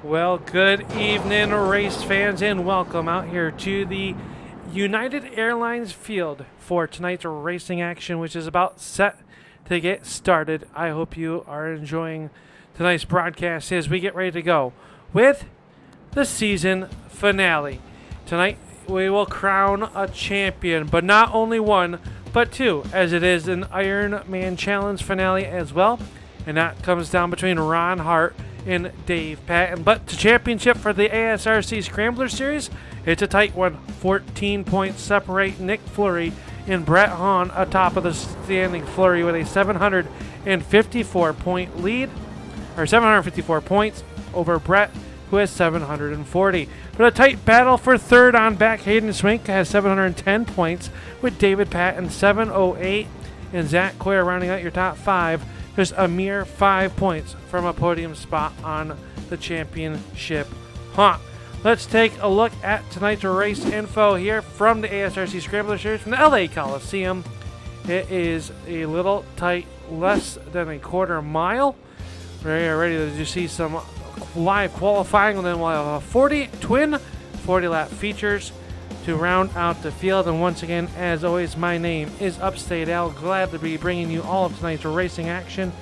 Well, good evening, race fans, and welcome out here to the United Airlines field for tonight's racing action, which is about set to get started. I hope you are enjoying tonight's broadcast as we get ready to go with the season finale. Tonight, we will crown a champion, but not only one, but two, as it is an Ironman Challenge finale as well, and that comes down between Ron Hart and Dave Patton. But the championship for the ASRC Scrambler Series, it's a tight one. 14 points separate Nick Fleury and Brett Hahn atop of the standing. Fleury with a 754 point lead, or 754 points over Brett, who has 740. But a tight battle for third on back. Hayden Swink has 710 points with David Patton 708, and Zach Coyer rounding out your top five. Just a mere 5 points from a podium spot on the championship hunt. Let's take a look at tonight's race info here from the ASRC Scrambler Series from the LA Coliseum. It is a little tight, less than a quarter mile. We're ready to see some live qualifying, and then we'll have a 40 twin 40-lap features to round out the field. And once again, as always, my name is Upstate Al. Glad to be bringing you all of tonight's racing action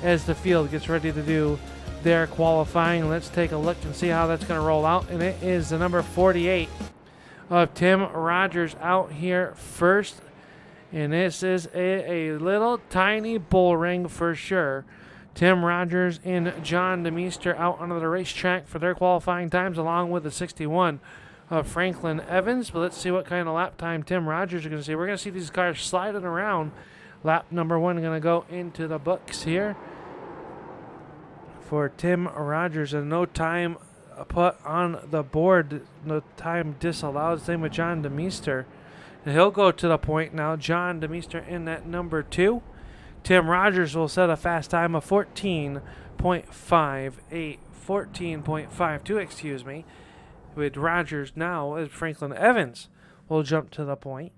as the field gets ready to do their qualifying. Let's take a look and see how that's going to roll out. And it is the number 48 of Tim Rogers out here first. And this is a little tiny bull ring for sure. Tim Rogers and John DeMeester out onto the racetrack for their qualifying times, along with the 61 of Franklin Evans. But let's see what kind of lap time Tim Rogers is going to see. We're going to see these cars sliding around. Lap number one going to go into the books here for Tim Rogers, and no time put on the board, no time disallowed. Same with John DeMeester, and he'll go to the point now. John DeMeester in that number two. Tim Rogers will set a fast time of 14.52, excuse me. With Rogers now, as Franklin Evans will jump to the point.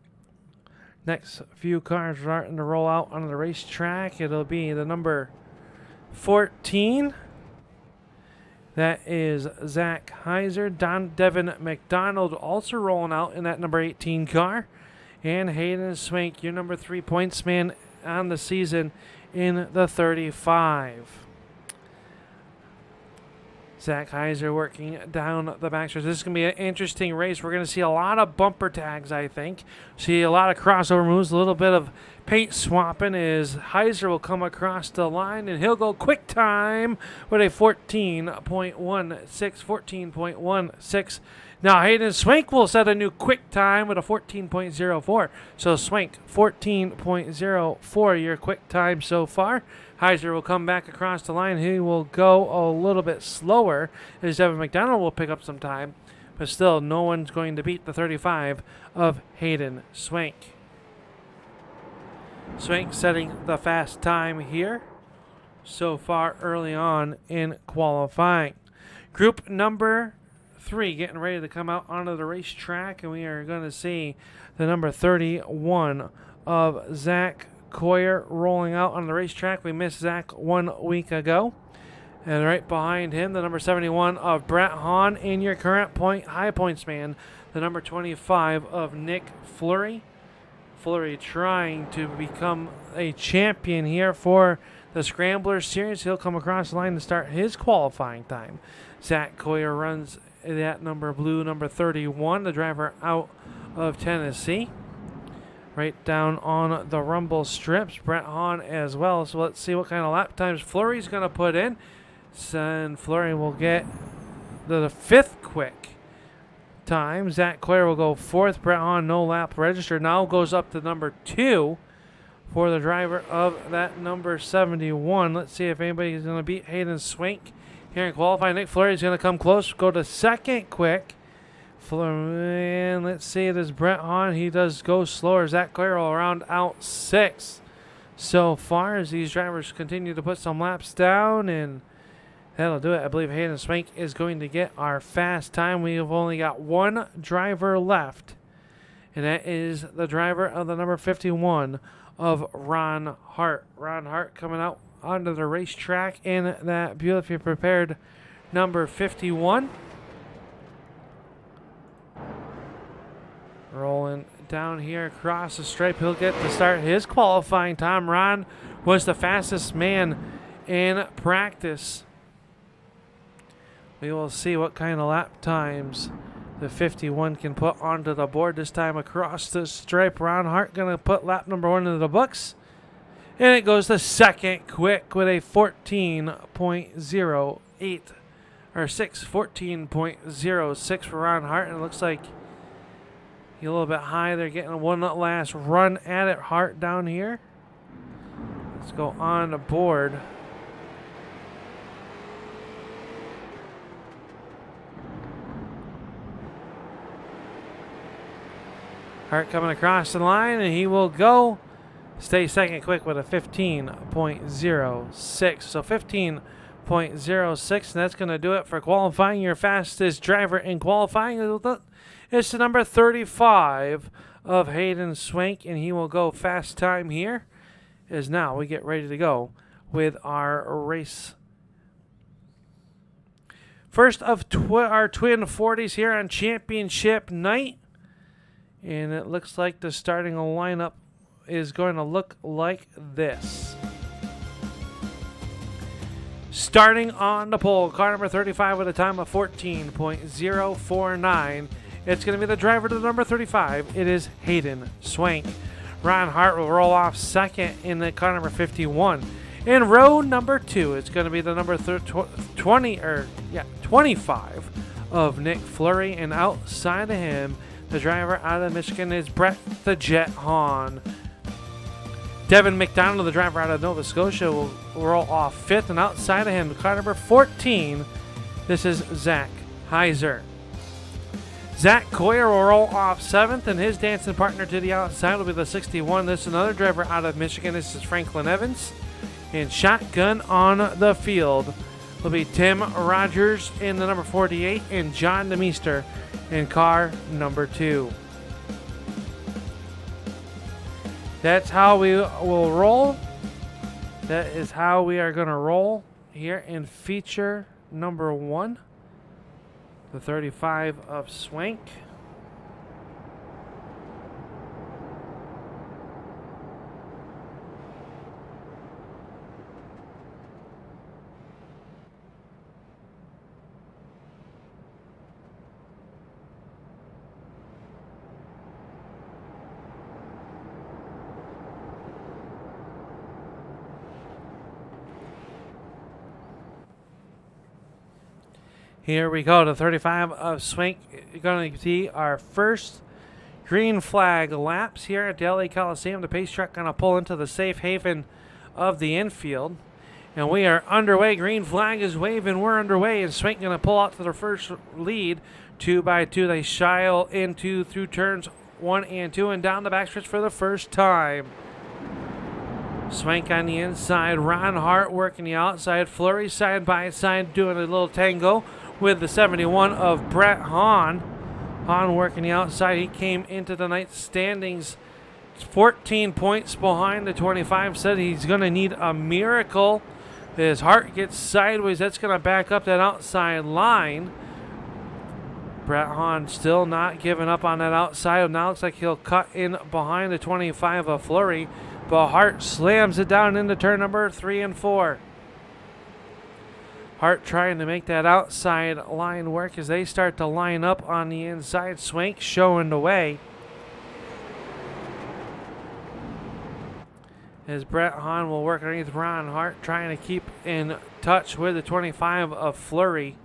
Next few cars starting to roll out on the racetrack. It'll be the number 14. That is Zach Heiser. Devin McDonald also rolling out in that number 18 car. And Hayden Swank, your number 3 points man on the season, in the 35. Zach Heiser working down the backstretch. This is going to be an interesting race. We're going to see a lot of bumper tags, I think. See a lot of crossover moves, a little bit of paint swapping as Heiser will come across the line, and he'll go quick time with a 14.16. Now Hayden Swank will set a new quick time with a 14.04. So Swank, 14.04, your quick time so far. Heiser will come back across the line. He will go a little bit slower as Devin McDonald will pick up some time. But still, no one's going to beat the 35 of Hayden Swank. Swank setting the fast time here so far early on in qualifying. Group number 3 getting ready to come out onto the racetrack, and we are going to see the number 31 of Zach Coyer rolling out on the racetrack. We missed Zach 1 week ago. And right behind him, the number 71 of Brett Hahn, in your current high points man, the number 25 of Nick Fleury. Fleury trying to become a champion here for the Scrambler Series. He'll come across the line to start his qualifying time. Zach Coyer runs that number blue, number 31, the driver out of Tennessee. Right down on the rumble strips, Brett Hahn as well. So let's see what kind of lap times Fleury's going to put in. And Fleury will get the 5th quick time. Zach Coyer will go 4th. Brett Hahn, no lap registered. Now goes up to number 2 for the driver of that number 71. Let's see if anybody is going to beat Hayden Swank here in qualifying. Nick Fleury is going to come close, go to 2nd quick. And let's see, it is Brett Hahn. He does go slower. Zach Coyer will round out 6th so far as these drivers continue to put some laps down, and that'll do it. I believe Hayden Swank is going to get our fast time. We have only got one driver left, and that is the driver of the number 51 of Ron Hart. Ron Hart coming out onto the racetrack in that beautifully prepared number 51. Rolling down here across the stripe. He'll get to start his qualifying time. Ron was the fastest man in practice. We will see what kind of lap times the 51 can put onto the board this time across the stripe. Ron Hart going to put lap number 1 into the books. And it goes to second quick with a 14.08 or 14.06 for Ron Hart. And it looks like he's a little bit high. They're getting one last run at it. Hart down here. Let's go on the board. Hart coming across the line, and he will go. Stay second quick with a 15.06. So 15.06, and that's going to do it for qualifying. Your fastest driver in qualifying is the number 35 of Hayden Swank, and he will go fast time here. As now we get ready to go with our race. First of our twin 40s here on championship night. And it looks like the starting lineup is going to look like this. Starting on the pole, car number 35 with a time of 14.049. It's going to be the driver to the number 35. It is Hayden Swank. Ron Hart will roll off second in the car number 51. In row number 2, it's going to be the number 25 of Nick Fleury. And outside of him, the driver out of Michigan is Brett the Jet Hahn. Devin McDonald, the driver out of Nova Scotia, will roll off fifth. And outside of him, car number 14, this is Zach Heiser. Zach Coyer will roll off seventh, and his dancing partner to the outside will be the 61. This is another driver out of Michigan. This is Franklin Evans. And shotgun on the field will be Tim Rogers in the number 48 and John DeMeester in car number 2. That's how we will roll. That is how we are going to roll here in feature number 1. The 35 of Swank. Here we go. The 35 of Swank is going to see our first green flag laps here at the LA Coliseum. The pace truck going to pull into the safe haven of the infield. And we are underway. Green flag is waving. We're underway. And Swank going to pull out to the first lead. 2 by 2. They shile into through turns 1 and 2 and down the backstretch for the first time. Swank on the inside. Ron Hart working the outside. Fleury side by side doing a little tango with the 71 of Brett Hahn. Hahn working the outside. He came into the night standings 14 points behind the 25. Said he's going to need a miracle. His heart gets sideways. That's going to back up that outside line. Brett Hahn still not giving up on that outside. Now looks like he'll cut in behind the 25 of Fleury. But Hart slams it down into turn number 3 and 4. Hart trying to make that outside line work as they start to line up on the inside. Swank showing the way. As Brett Hahn will work underneath Ron Hart, trying to keep in touch with the 25 of Fleury.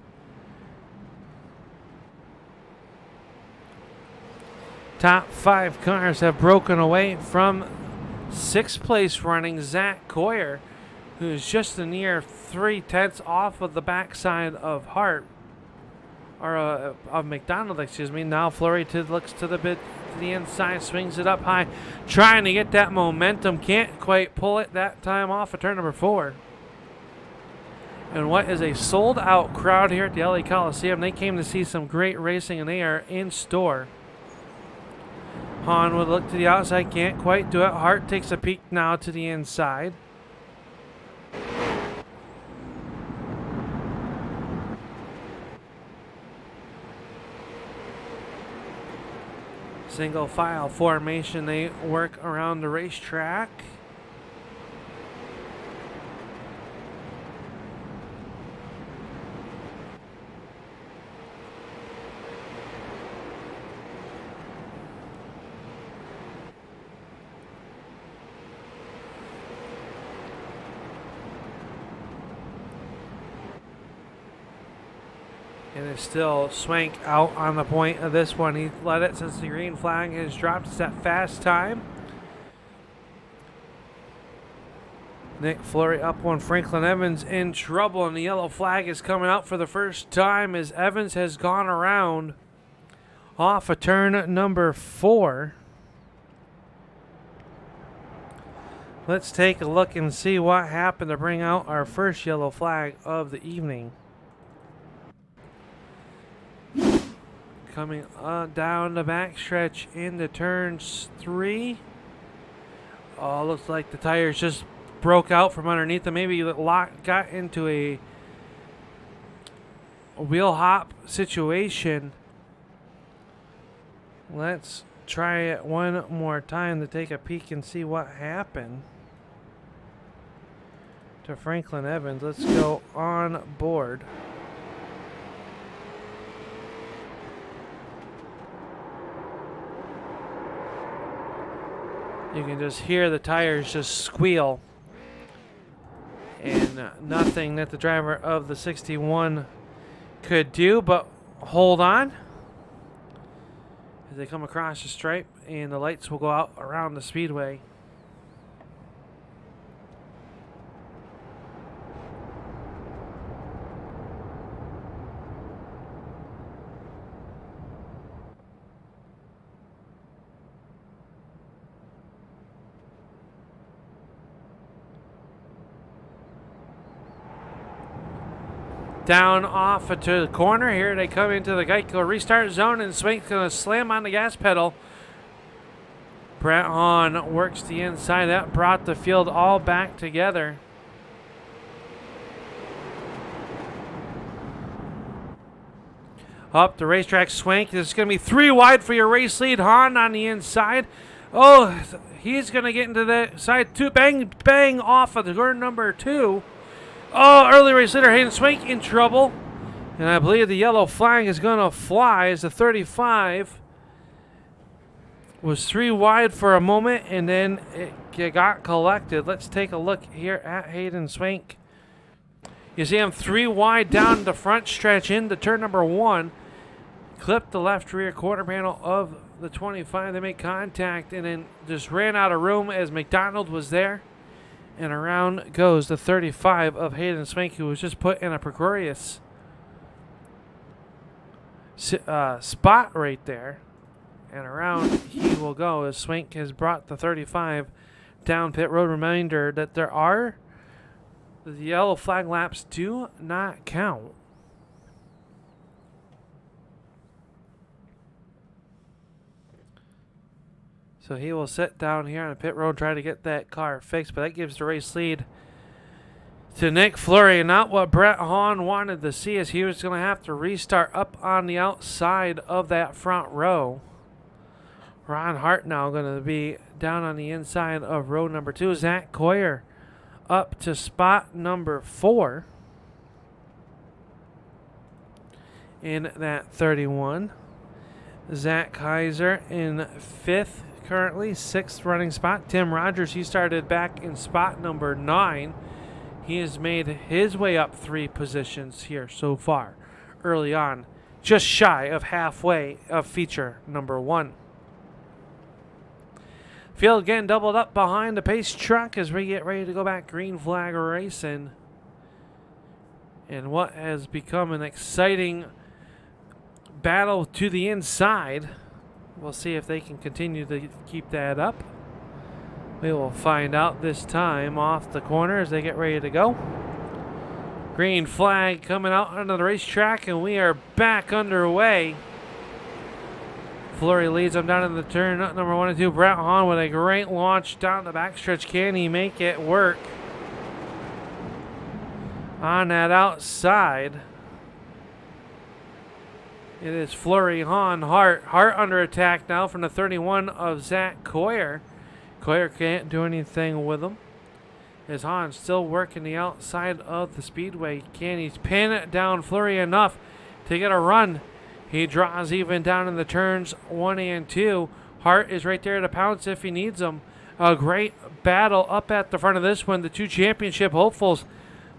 Top 5 cars have broken away from 6th place running Zach Coyer, who's just a near 3/10 off of the backside of Hart, or of McDonald, excuse me. Now Fleury looks to the inside, swings it up high, trying to get that momentum. Can't quite pull it that time off of turn number 4. And what is a sold-out crowd here at the LA Coliseum. They came to see some great racing, and they are in store. Hahn would look to the outside, can't quite do it. Hart takes a peek now to the inside. Single file formation, they work around the racetrack. And it's still Swank out on the point of this one. He led it since the green flag has dropped. It's that fast time. Nick Fleury up one. Franklin Evans in trouble, and the yellow flag is coming out for the first time as Evans has gone around off of turn number 4. Let's take a look and see what happened to bring out our first yellow flag of the evening. Coming down the backstretch into turns 3. Oh, looks like the tires just broke out from underneath them. Maybe got into a wheel hop situation. Let's try it one more time to take a peek and see what happened to Franklin Evans. Let's go on board. You can just hear the tires just squeal. And nothing that the driver of the 61 could do but hold on as they come across the stripe, and the lights will go out around the speedway. Down off to the corner here. They come into the Geico restart zone, and Swank's going to slam on the gas pedal. Brett Hahn works the inside. That brought the field all back together. Up the racetrack, Swank. This is going to be 3 wide for your race lead. Hahn on the inside. Oh, he's going to get into the side 2. Bang, bang off of the turn number 2. Oh, early race leader Hayden Swank in trouble. And I believe the yellow flag is going to fly as the 35 was 3 wide for a moment, and then it got collected. Let's take a look here at Hayden Swank. You see him 3 wide down the front stretch into turn number 1. Clipped the left rear quarter panel of the 25. They make contact and then just ran out of room as McDonald was there. And around goes the 35 of Hayden Swank, who was just put in a precarious spot right there. And around he will go as Swank has brought the 35 down pit road. Reminder that the yellow flag laps do not count. So he will sit down here on the pit road, try to get that car fixed, but that gives the race lead to Nick Fleury. Not what Brett Hahn wanted to see, as he was going to have to restart up on the outside of that front row. Ron Hart now going to be down on the inside of row number 2. Zach Coyer up to spot number 4 in that 31. Zach Kaiser in 5th. Currently 6th running spot. Tim Rogers, he started back in spot number 9. He has made his way up 3 positions here so far early on, just shy of halfway of feature number 1. Field again doubled up behind the pace truck as we get ready to go back green flag racing. And what has become an exciting battle to the inside. We'll see if they can continue to keep that up. We will find out this time off the corner as they get ready to go. Green flag coming out onto the racetrack, and we are back underway. Fleury leads them down in the turn number 1 and 2. Brett Hahn with a great launch down the backstretch. Can he make it work on that outside? It is Flurry, Hahn, Hart. Hart under attack now from the 31 of Zach Coyer. Coyer can't do anything with him. As Hahn still working the outside of the speedway. Can he pin down Flurry enough to get a run? He draws even down in the turns 1 and 2. Hart is right there to pounce if he needs him. A great battle up at the front of this one. The two championship hopefuls.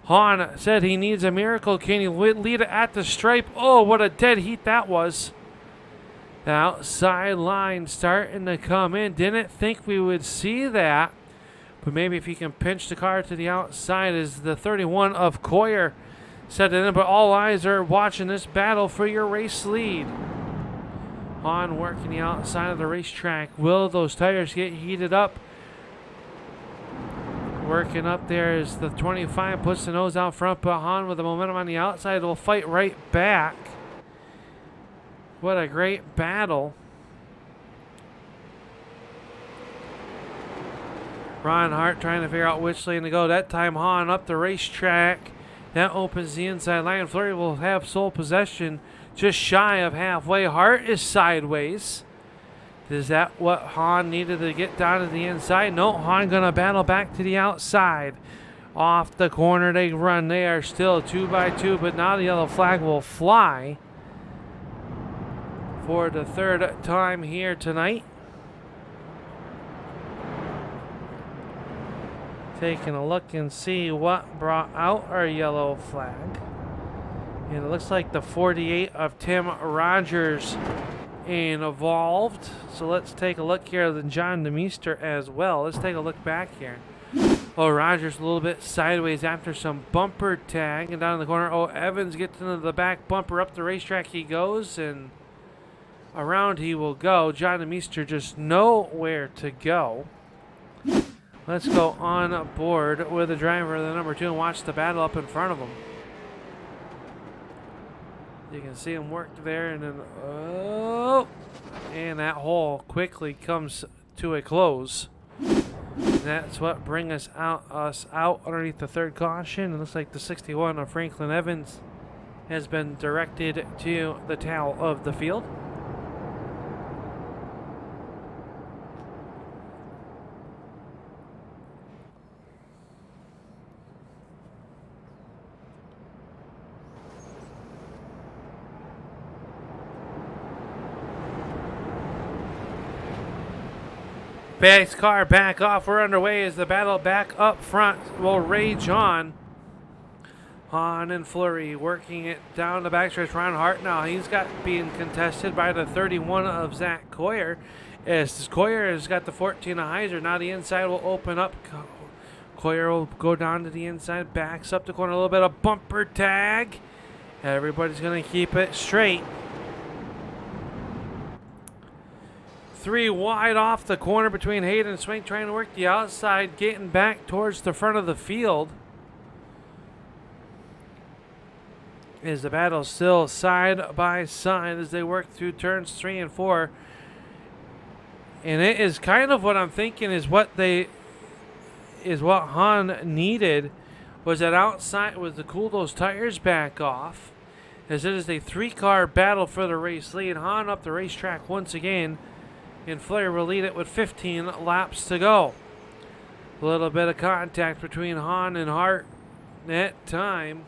Hahn said he needs a miracle. Can he lead it at the stripe? Oh, what a dead heat that was. The outside line starting to come in. Didn't think we would see that. But maybe if he can pinch the car to the outside as the 31 of Coyer set it in. But all eyes are watching this battle for your race lead. Hahn working the outside of the racetrack. Will those tires get heated up? Working up there as the 25 puts the nose out front, but Hahn with the momentum on the outside will fight right back. What a great battle. Ron Hart trying to figure out which lane to go. That time Hahn up the racetrack. That opens the inside line. Flurry will have sole possession just shy of halfway. Hart is sideways. Is that what Hahn needed to get down to the inside? No, Hahn going to battle back to the outside. Off the corner they run. They are still 2 by 2, but now the yellow flag will fly for the third time here tonight. Taking a look and see what brought out our yellow flag. And it looks like the 48 of Tim Rogers involved. So let's take a look here at John DeMeester as well. Let's take a look back here. Oh, Rogers a little bit sideways after some bumper tag. And down in the corner, oh, Evans gets into the back bumper. Up the racetrack he goes, and around he will go. John DeMeester just nowhere to go. Let's go on board with the driver of the number 2 and watch the battle up in front of him. You can see him work there, and then, oh, and that hole quickly comes to a close. And that's what brings us out underneath the third caution. It looks like the 61 of Franklin Evans has been directed to the tail of the field. Bags car back off. We're underway as the battle back up front will rage on. Hahn and Flurry working it down the backstretch. Ron Hart now. He's got being contested by the 31 of Zach Coyer. As Coyer has got the 14 of Heiser. Now the inside will open up. Coyer will go down to the inside. Backs up the corner. A little bit of bumper tag. Everybody's going to keep it straight. 3 wide off the corner between Hayden and Swink, trying to work the outside, getting back towards the front of the field. Is the battle still side by side as they work through turns 3 and 4. And it is kind of what I'm thinking is what Hahn needed, was that outside was to cool those tires back off, as it is a 3-car battle for the race lead. Hahn up the racetrack once again. And Flurry will lead it with 15 laps to go. A little bit of contact between Hahn and Hart that time.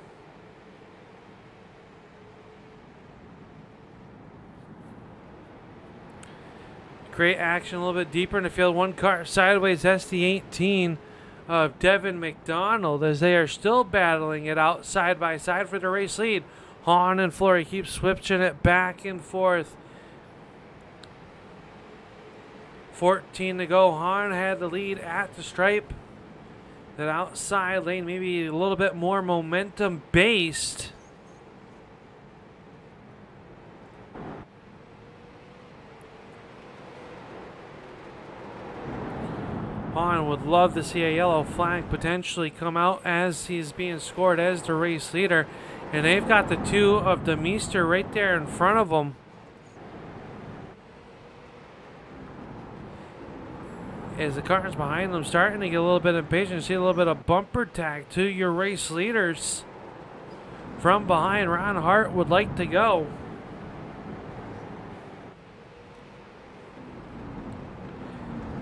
Great action a little bit deeper in the field. 1 car sideways. That's the 18 of Devin McDonald as they are still battling it out side by side for the race lead. Hahn and Flurry keep switching it back and forth. 14 to go. Hahn had the lead at the stripe. That outside lane maybe a little bit more momentum based. Hahn would love to see a yellow flag potentially come out as he's being scored as the race leader. And they've got the 2 of DeMeester right there in front of them. As the cars behind them starting to get a little bit impatient, see a little bit of bumper tag to your race leaders. From behind, Ron Hart would like to go.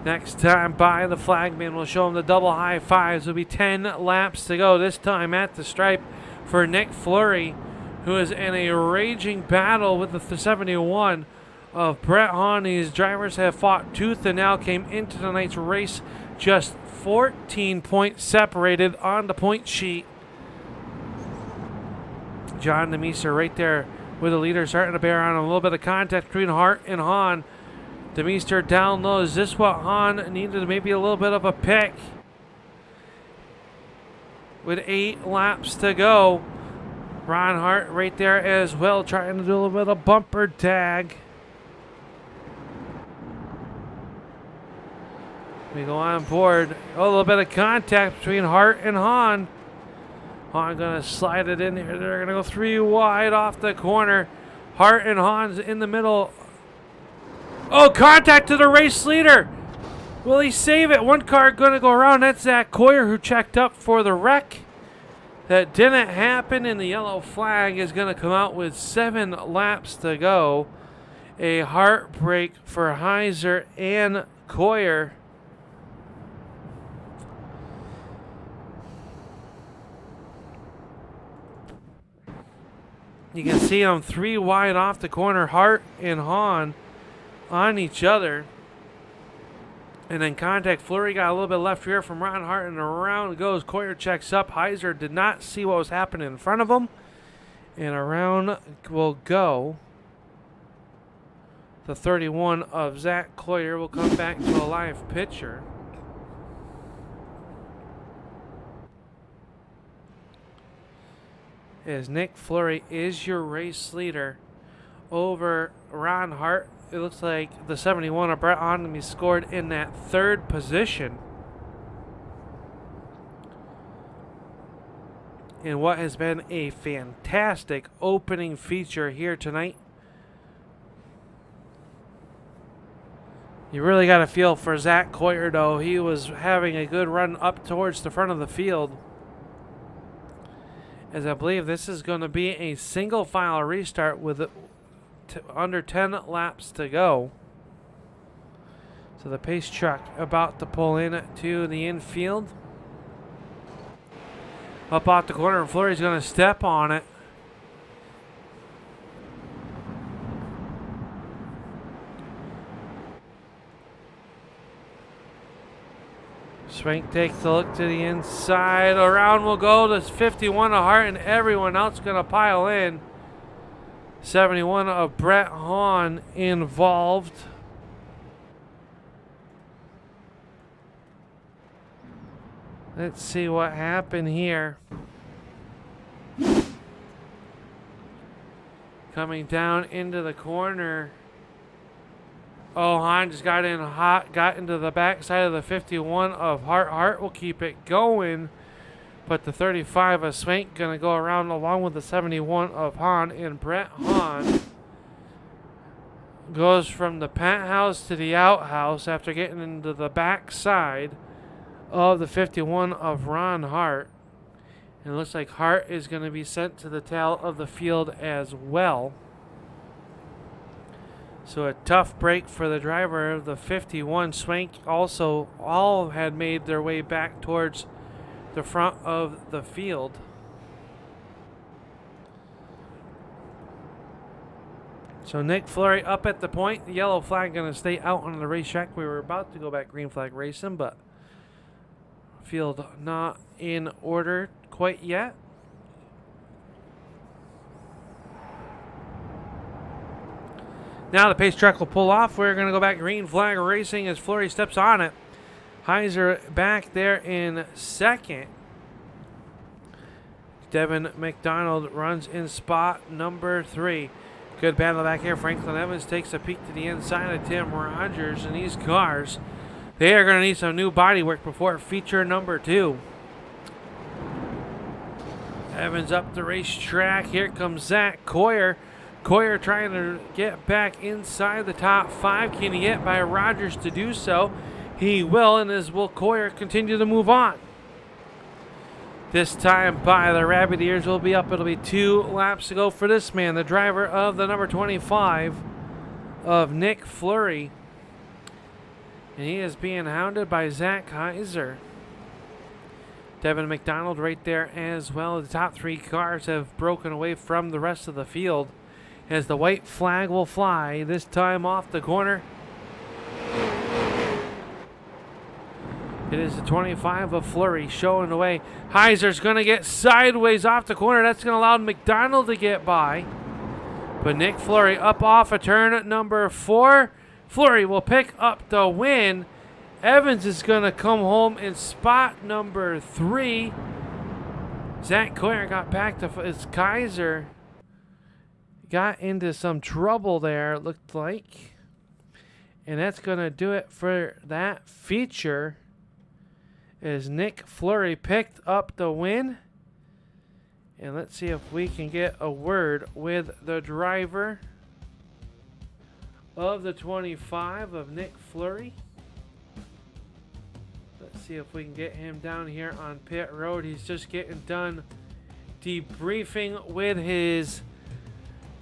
Next time by, the flagman will show him the double high fives. It'll be 10 laps to go, this time at the stripe for Nick Fleury, who is in a raging battle with the 71 of Brett Hahn. These drivers have fought tooth and nail, came into tonight's race just 14 points separated on the point sheet. John Demeester right there with the leader, starting to bear on a little bit of contact between Hart and Hahn. Demeester down low. Is this what Hahn needed? Maybe a little bit of a pick. With 8 laps to go. Ron Hart right there as well, trying to do a little bit of bumper tag. We go on board. A little bit of contact between Hart and Hahn. Hahn going to slide it in here. They're going to go 3 wide off the corner. Hart and Hahn's in the middle. Oh, contact to the race leader. Will he save it? One car going to go around. That's Zach Coyer, who checked up for the wreck. That didn't happen, and the yellow flag is going to come out with 7 laps to go. A heartbreak for Heiser and Coyer. You can see them 3 wide off the corner, Hart and Hahn on each other. And then contact. Fleury got a little bit left rear from Ron Hart, and around goes. Coyer checks up. Heiser did not see what was happening in front of him. And around will go. The 31 of Zach Coyer will come back to a live picture. As Nick Fleury is your race leader over Ron Hart. It looks like the 71 of Brett Hahn scored in that 3rd position in what has been a fantastic opening feature here tonight. You really got to feel for Zach Coyer, though. He was having a good run up towards the front of the field, as I believe this is going to be a single file restart with under 10 laps to go. So the pace truck about to pull in to the infield. Up off the corner, and Fleury's going to step on it. Swank takes a look to the inside. Around will go to 51 of Hart, and everyone else going to pile in. 71 of Brett Hahn involved. Let's see what happened here. Coming down into the corner. Oh, Hahn just got in hot, got into the backside of the 51 of Hart. Hart will keep it going. But the 35 of Swank going to go around along with the 71 of Hahn. And Brett Hahn goes from the penthouse to the outhouse after getting into the backside of the 51 of Ron Hart. And it looks like Hart is going to be sent to the tail of the field as well. So a tough break for the driver of the 51. Swank also all had made their way back towards the front of the field. So Nick Fleury up at the point. The yellow flag going to stay out on the racetrack. We were about to go back green flag racing, but field not in order quite yet. Now the pace truck will pull off. We're going to go back green flag racing as Fleury steps on it. Heiser back there in second. Devin McDonald runs in spot number 3. Good battle back here. Franklin Evans takes a peek to the inside of Tim Rogers, and these cars, they are going to need some new body work before feature number 2. Evans up the racetrack. Here comes Zach Coyer. Coyer trying to get back inside the top 5. Can he get by Rogers to do so? He will, and as will Coyer continue to move on. This time by the rabbit ears will be up. It'll be 2 laps to go for this man, the driver of the number 25 of Nick Fleury. And he is being hounded by Zach Kaiser. Devin McDonald right there as well. The top 3 cars have broken away from the rest of the field as the white flag will fly, this time off the corner. It is the 25 of Fleury showing the way. Heiser's going to get sideways off the corner. That's going to allow McDonald to get by. But Nick Fleury up off of turn number 4. Fleury will pick up the win. Evans is going to come home in spot number 3. Zach Coyer got back to his Kaiser. Got into some trouble there, it looked like. And that's going to do it for that feature. As Nick Fleury picked up the win. And let's see if we can get a word with the driver of the 25 of Nick Fleury. Let's see if we can get him down here on pit road. He's just getting done debriefing with his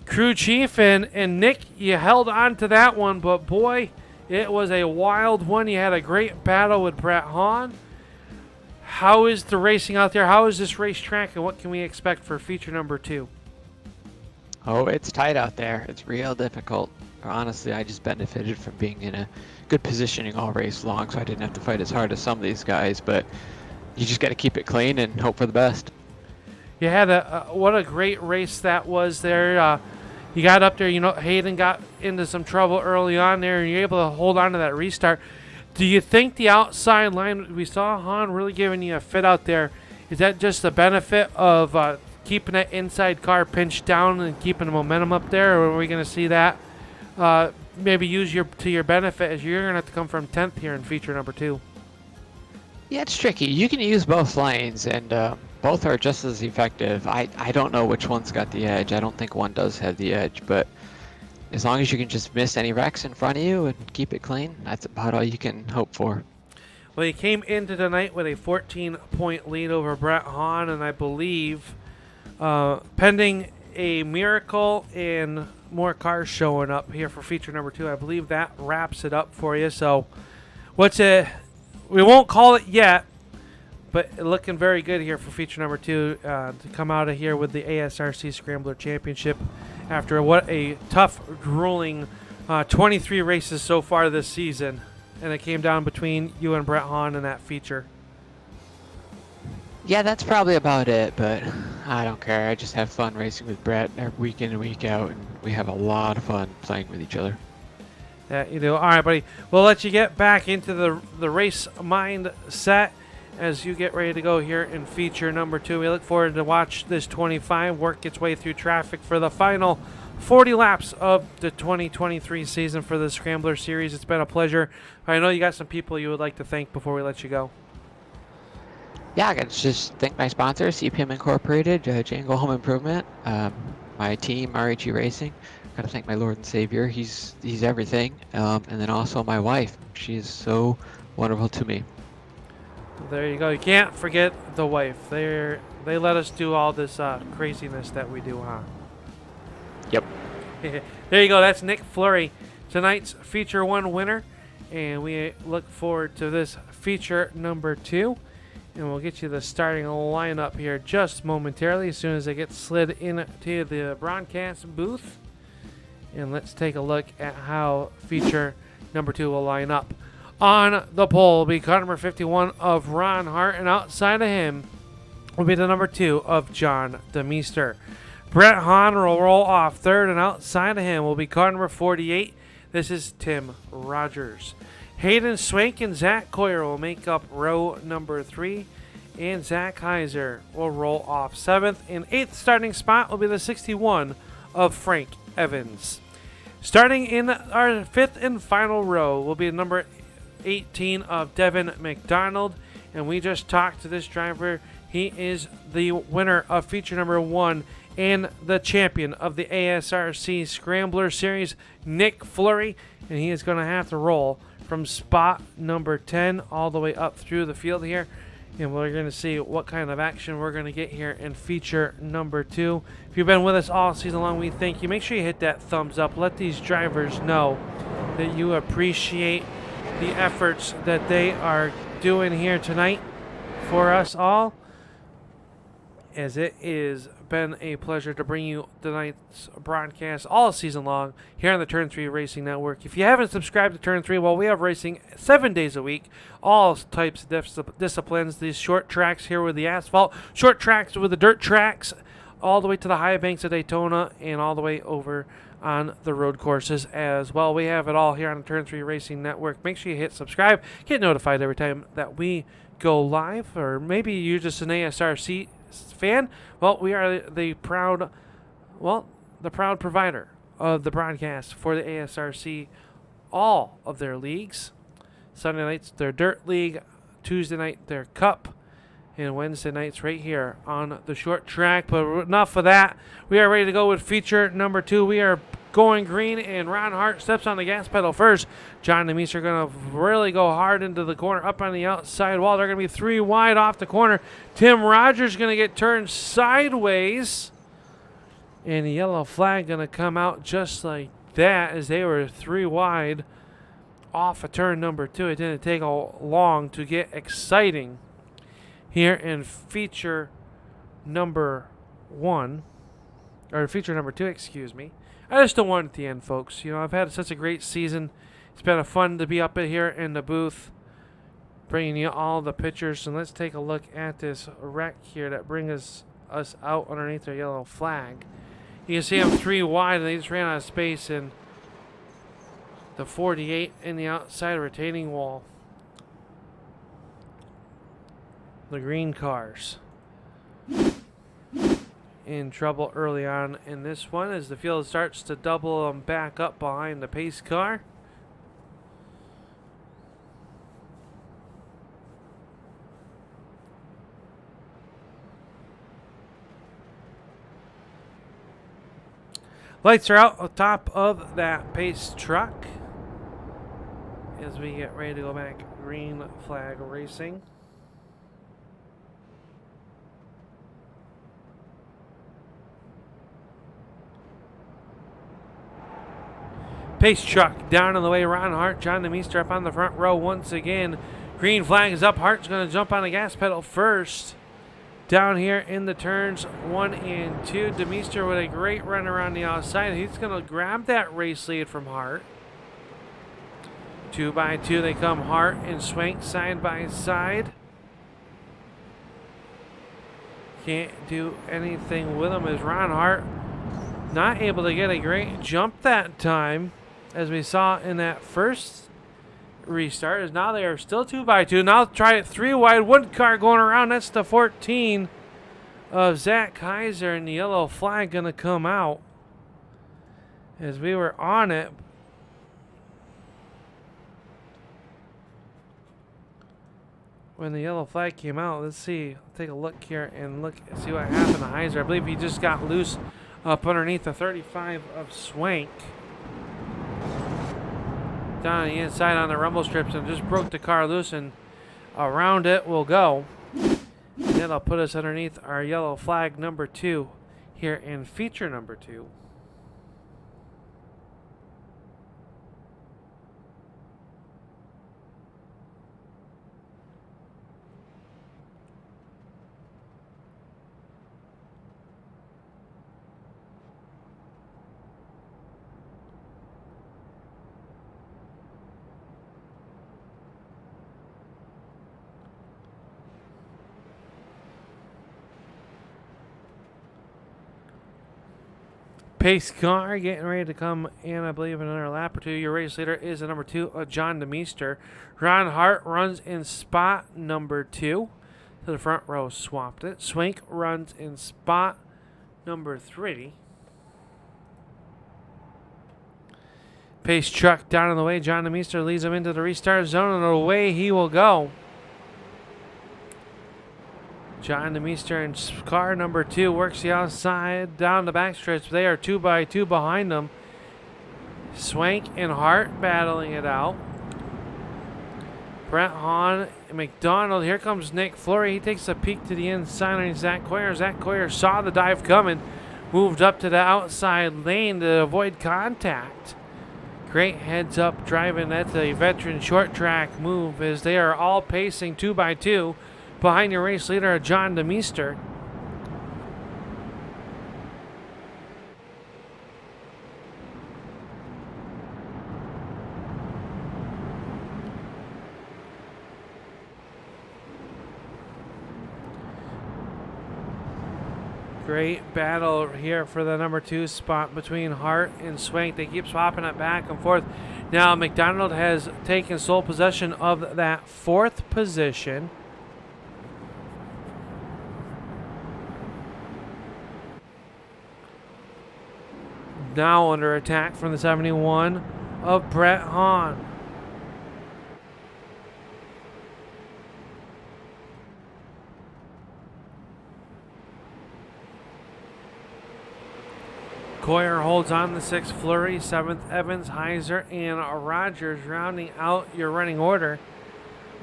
crew chief. And Nick, you held on to that one, but boy, it was a wild one. You had a great battle with Brett Hahn. How is the racing out there? How is this racetrack, and what can we expect for feature number 2? Oh, it's tight out there. It's real difficult. Honestly, I just benefited from being in a good positioning all race long, so I didn't have to fight as hard as some of these guys, but you just got to keep it clean and hope for the best. You had what a great race that was there. You got up there, Hayden got into some trouble early on there, and you're able to hold on to that restart. Do you think the outside line, we saw Hahn really giving you a fit out there, is that just the benefit of keeping that inside car pinched down and keeping the momentum up there, or are we going to see that maybe use to your benefit as you're going to have to come from 10th here in feature number 2? Yeah, it's tricky. You can use both lanes, and both are just as effective. I don't know which one's got the edge. I don't think one does have the edge, but as long as you can just miss any wrecks in front of you and keep it clean, that's about all you can hope for. Well, he came into the night with a 14-point lead over Brett Hahn, and I believe pending a miracle and more cars showing up here for feature number 2, I believe that wraps it up for you. So we won't call it yet, but looking very good here for feature number 2 to come out of here with the ASRC Scrambler Championship after what a tough, grueling 23 races so far this season. And it came down between you and Brett Hahn in that feature. Yeah, that's probably about it, but I don't care. I just have fun racing with Brett week in and week out, and we have a lot of fun playing with each other. Yeah, you do. All right, buddy. We'll let you get back into the race mindset as you get ready to go here in feature number 2. We look forward to watch this 25 work its way through traffic for the final 40 laps of the 2023 season for the Scrambler Series. It's been a pleasure. I know you got some people you would like to thank before we let you go. Yeah, I got to just thank my sponsor, CPM Incorporated, Django Home Improvement, my team, RHE Racing. Got to thank my Lord and Savior. He's everything. And then also my wife. She is so wonderful to me. There you go. You can't forget the wife. They let us do all this craziness that we do, huh? Yep. There you go. That's Nick Fleury, tonight's feature 1 winner. And we look forward to this feature number 2. And we'll get you the starting lineup here just momentarily as soon as I get slid into the broadcast booth. And let's take a look at how feature number 2 will line up. On the pole will be car number 51 of Ron Hart, and outside of him will be the number 2 of John DeMeester. Brett Hahn will roll off third, and outside of him will be car number 48. This is Tim Rogers. Hayden Swank and Zach Coyer will make up row number 3, and Zach Heiser will roll off 7th. And 8th starting spot will be the 61 of Frank Evans. Starting in our 5th and final row will be number 18 of Devin McDonald, and we just talked to this driver. He is the winner of feature number 1 and the champion of the ASRC Scrambler Series, Nick Fleury, and he is going to have to roll from spot number 10 all the way up through the field here, and we're going to see what kind of action we're going to get here in feature number 2. If you've been with us all season long, we thank you. Make sure you hit that thumbs up. Let these drivers know that you appreciate the efforts that they are doing here tonight for us all, as it is been a pleasure to bring you tonight's broadcast all season long here on the Turn 3 Racing Network. If you haven't subscribed to Turn 3, well, we have racing 7 days a week, all types of disciplines. These short tracks here with the asphalt, short tracks with the dirt tracks, all the way to the high banks of Daytona, and all the way over on the road courses as well. We have it all here on the Turn 3 Racing Network. Make sure you hit subscribe, get notified every time that we go live, or maybe you're just an ASRC fan. Well, we are the proud provider of the broadcast for the ASRC, all of their leagues. Sunday nights their dirt league, Tuesday night their cup, and Wednesday nights right here on the short track. But enough of that. We are ready to go with feature number 2. We are going green, and Ron Hart steps on the gas pedal first. John and Meese are going to really go hard into the corner, up on the outside wall. They're going to be 3 wide off the corner. Tim Rogers going to get turned sideways, and the yellow flag going to come out just like that, as they were 3 wide off of turn number 2. It didn't take long to get exciting here in feature number 1, or feature number 2, excuse me. I just don't want it at the end, folks. You know, I've had such a great season. It's been fun to be up here in the booth, bringing you all the pictures. And let's take a look at this wreck here that brings us out underneath their yellow flag. You can see them 3 wide, and they just ran out of space in the 48 in the outside retaining wall. The green cars in trouble early on in this one, as the field starts to double them back up behind the pace car. Lights are out on top of that pace truck as we get ready to go back green flag racing. Pace truck down on the way. Ron Hart, John DeMeester up on the front row once again. Green flag is up. Hart's going to jump on the gas pedal first. Down here in the turns 1 and 2. DeMeester with a great run around the outside. He's going to grab that race lead from Hart. 2 by 2 they come. Hart and Swank side by side. Can't do anything with him as Ron Hart not able to get a great jump that time, as we saw in that first restart. As now they are still 2 by 2. Now try it 3 wide. 1 car going around. That's the 14 of Zach Kaiser, and the yellow flag going to come out as we were on it. When the yellow flag came out, let's see. Take a look here and see what happened to Heiser. I believe he just got loose up underneath the 35 of Swank. Down on the inside on the rumble strips, and just broke the car loose, and around it will go. And that'll put us underneath our yellow flag number 2 here in feature number 2. Pace car getting ready to come in, I believe, in another lap or 2. Your race leader is the number 2, John DeMeester. Ron Hart runs in spot number 2. To the front row, swapped it. Swank runs in spot number 3. Pace truck down on the way. John DeMeester leads him into the restart zone, and away he will go. John DeMeester in car number 2 works the outside down the backstretch. They are 2 by 2 behind them. Swank and Hart battling it out. Brett Hahn and McDonald. Here comes Nick Flory. He takes a peek to the inside on Zach Coyer. Zach Coyer saw the dive coming, moved up to the outside lane to avoid contact Great heads up driving. That's a veteran short track move as they are all pacing 2 by 2 behind your race leader, John DeMeester. Great battle here for the number 2 spot between Hart and Swank. They keep swapping it back and forth. Now McDonald has taken sole possession of that 4th position. Now under attack from the 71 of Brett Hahn. Coyer holds on the 6th Fleury, 7th Evans, Heiser, and Rogers rounding out your running order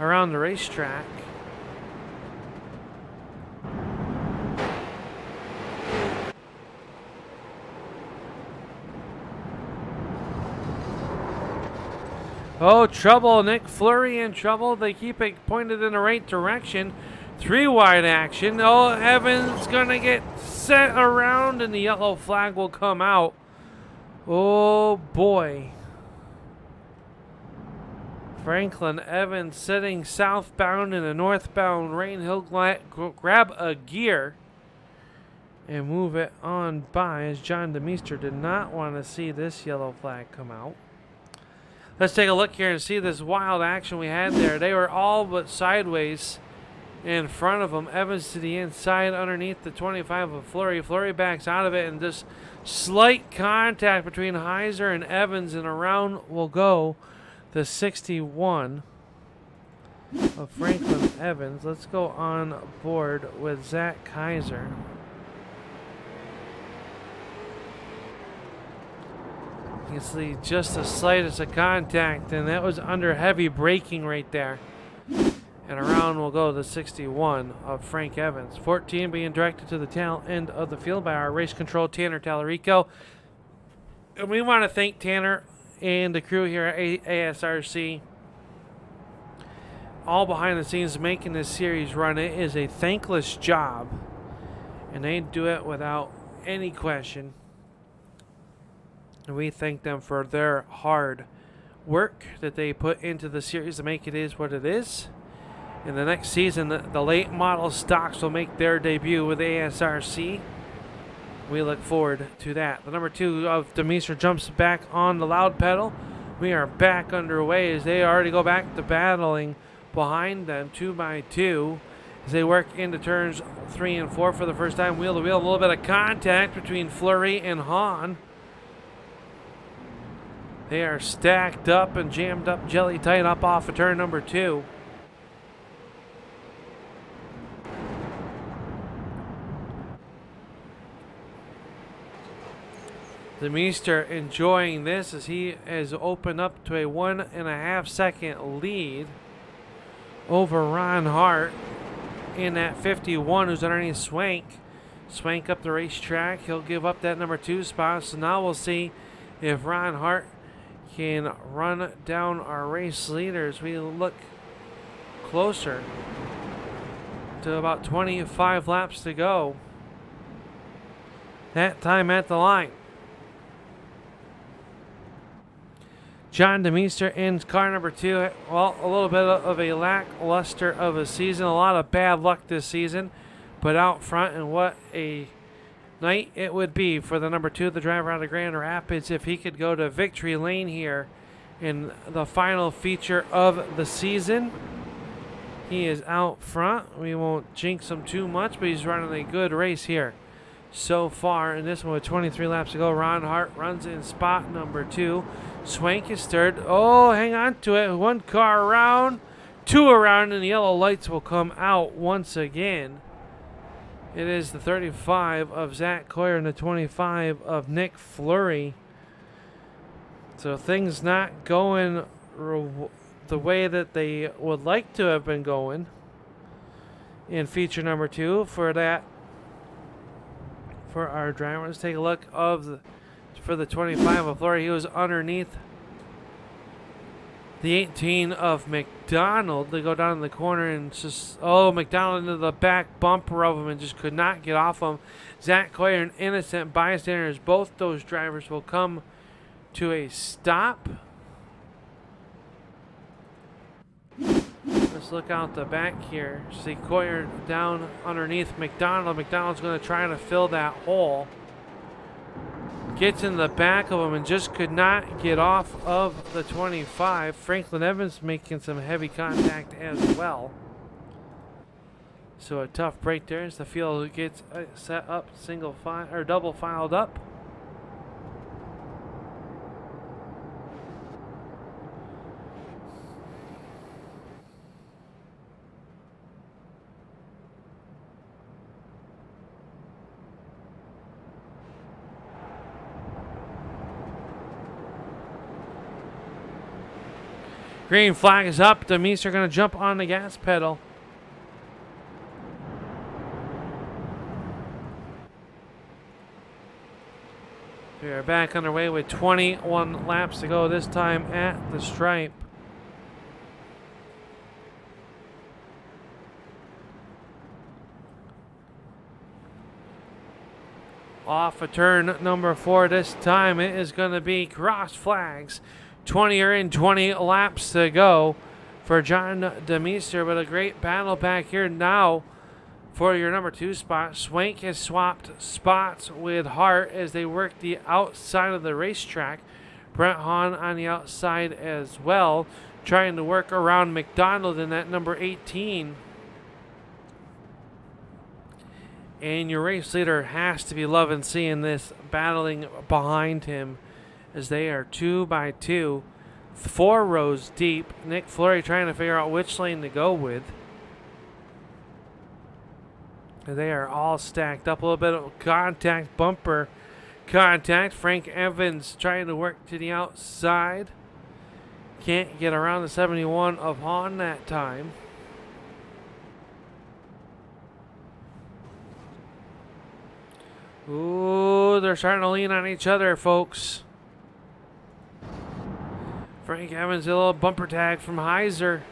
around the racetrack. Oh, trouble. Nick Fleury in trouble. They keep it pointed in the right direction. 3 wide action. Oh, Evans going to get set around and the yellow flag will come out. Oh, boy. Franklin Evans sitting southbound in a northbound lane. He'll grab a gear and move it on by as John DeMeester did not want to see this yellow flag come out. Let's take a look here and see this wild action we had there. They were all but sideways in front of him. Evans to the inside underneath the 25 of Fleury. Fleury backs out of it and just slight contact between Heiser and Evans, and around will go the 61 of Franklin Evans. Let's go on board with Zach Heiser. You can see just the slightest of contact, and that was under heavy braking right there. And around will go the 61 of Frank Evans. 14 being directed to the tail end of the field by our race control, Tanner Tallarico. And we want to thank Tanner and the crew here at ASRC. All behind the scenes making this series run. It is a thankless job. And they do it without any question. And we thank them for their hard work that they put into the series to make it is what it is. In the next season, the late model stocks will make their debut with ASRC. We look forward to that. The number 2 of DeMeester jumps back on the loud pedal. We are back underway as they already go back to battling behind them 2 by 2 as they work into turns 3 and 4 for the first time. Wheel to wheel, a little bit of contact between Fleury and Hahn. They are stacked up and jammed up jelly tight up off of turn number 2. DeMeester enjoying this as he has opened up to a 1.5 second lead over Ron Hart in that 51 who's underneath Swank. Swank up the racetrack. He'll give up that number 2 spot. So now we'll see if Ron Hart can run down our race leaders. We look closer to about 25 laps to go. That time at the line. John DeMeester in car number 2. Well, a little bit of a lackluster of a season. A lot of bad luck this season. But out front, and what a night it would be for the number 2, the driver out of Grand Rapids, if he could go to victory lane here in the final feature of the season. He is out front. We won't jinx him too much, but he's running a good race here so far. And this one with 23 laps to go. Ron Hart runs in spot number 2. Swank is third. Oh, hang on to it. 1 car around, 2 around, and the yellow lights will come out once again. It is the 35 of Zach Coyer and the 25 of Nick Fleury. So things not going the way that they would like to have been going in feature number 2 for our driver. Let's take a look for the 25 of Fleury. He was underneath the 18 of McDonald. They go down in the corner and just, oh, McDonald into the back bumper of him and just could not get off him. Zach Coyer and innocent bystanders. Both those drivers will come to a stop. Let's look out the back here. See Coyer down underneath McDonald. McDonald's going to try to fill that hole. Gets in the back of him and just could not get off of the 25. Franklin Evans making some heavy contact as well. So a tough break there as the field gets set up, single file or double filed up. Green flag is up. The Meese are going to jump on the gas pedal. We are back underway with 21 laps to go, this time at the stripe. Off of turn number 4 this time, it is going to be cross flags. 20 are in, 20 laps to go for John DeMeester, but a great battle back here now for your number 2 spot. Swank has swapped spots with Hart as they work the outside of the racetrack. Brent Hahn on the outside as well, trying to work around McDonald in that number 18. And your race leader has to be loving seeing this battling behind him, as they are 2 by 2, 4 rows deep. Nick Fleury trying to figure out which lane to go with. They are all stacked up. A little bit of contact, bumper contact. Frank Evans trying to work to the outside. Can't get around the 71 of Hahn that time. Ooh, they're starting to lean on each other, folks. Frank Evans, a little bumper tag from Heiser.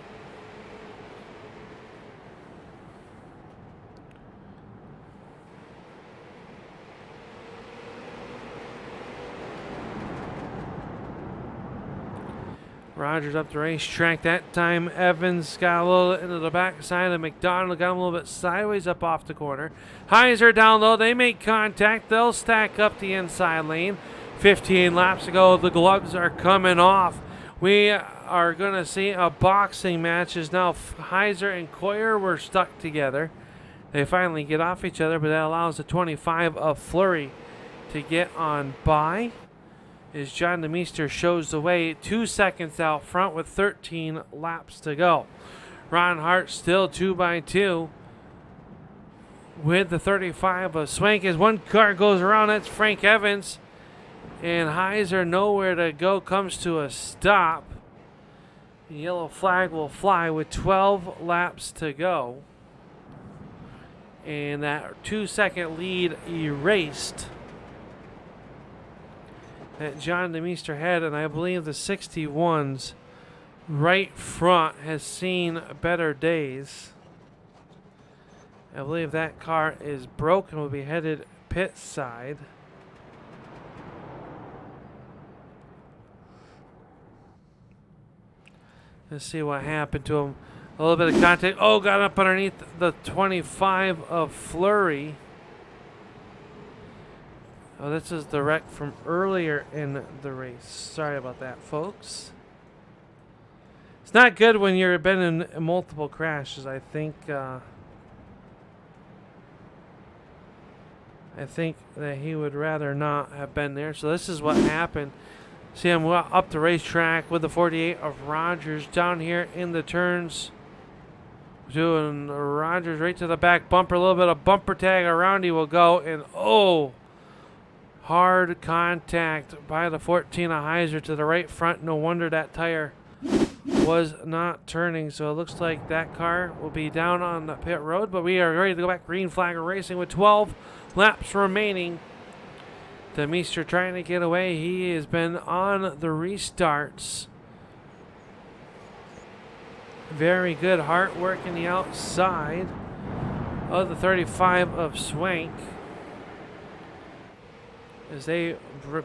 Rogers up the racetrack. That time Evans got a little into the backside of McDonald, got him a little bit sideways up off the corner. Heiser down low. They make contact. They'll stack up the inside lane. 15 laps to go. The gloves are coming off. We are going to see a boxing match as now Heiser and Coyer were stuck together. They finally get off each other, but that allows the 25 of Fleury to get on by. As John DeMeester shows the way 2 seconds out front with 13 laps to go. Ron Hart still 2 by 2 with the 35 of Swank as one car goes around. That's Frank Evans. And Heiser, nowhere to go, comes to a stop. The yellow flag will fly with 12 laps to go. And that 2-second lead erased that John DeMeester had, and I believe the 61's right front has seen better days. I believe that car is broken, will be headed pit side. Let's see what happened to him. A little bit of contact. Oh, got up underneath the 25 of Fleury. Oh, this is the wreck from earlier in the race. Sorry about that, folks. It's not good when you've been in multiple crashes. I think that he would rather not have been there. So this is what happened. See him up the racetrack with the 48 of Rogers down here in the turns. Doing Rogers right to the back bumper. A little bit of bumper tag around he will go. And oh, hard contact by the 14 of Heiser to the right front. No wonder that tire was not turning. So it looks like that car will be down on the pit road. But we are ready to go back. Green flag racing with 12 laps remaining. DeMeester trying to get away. He has been on the restarts Very good Hart working the outside of the 35 of Swank as they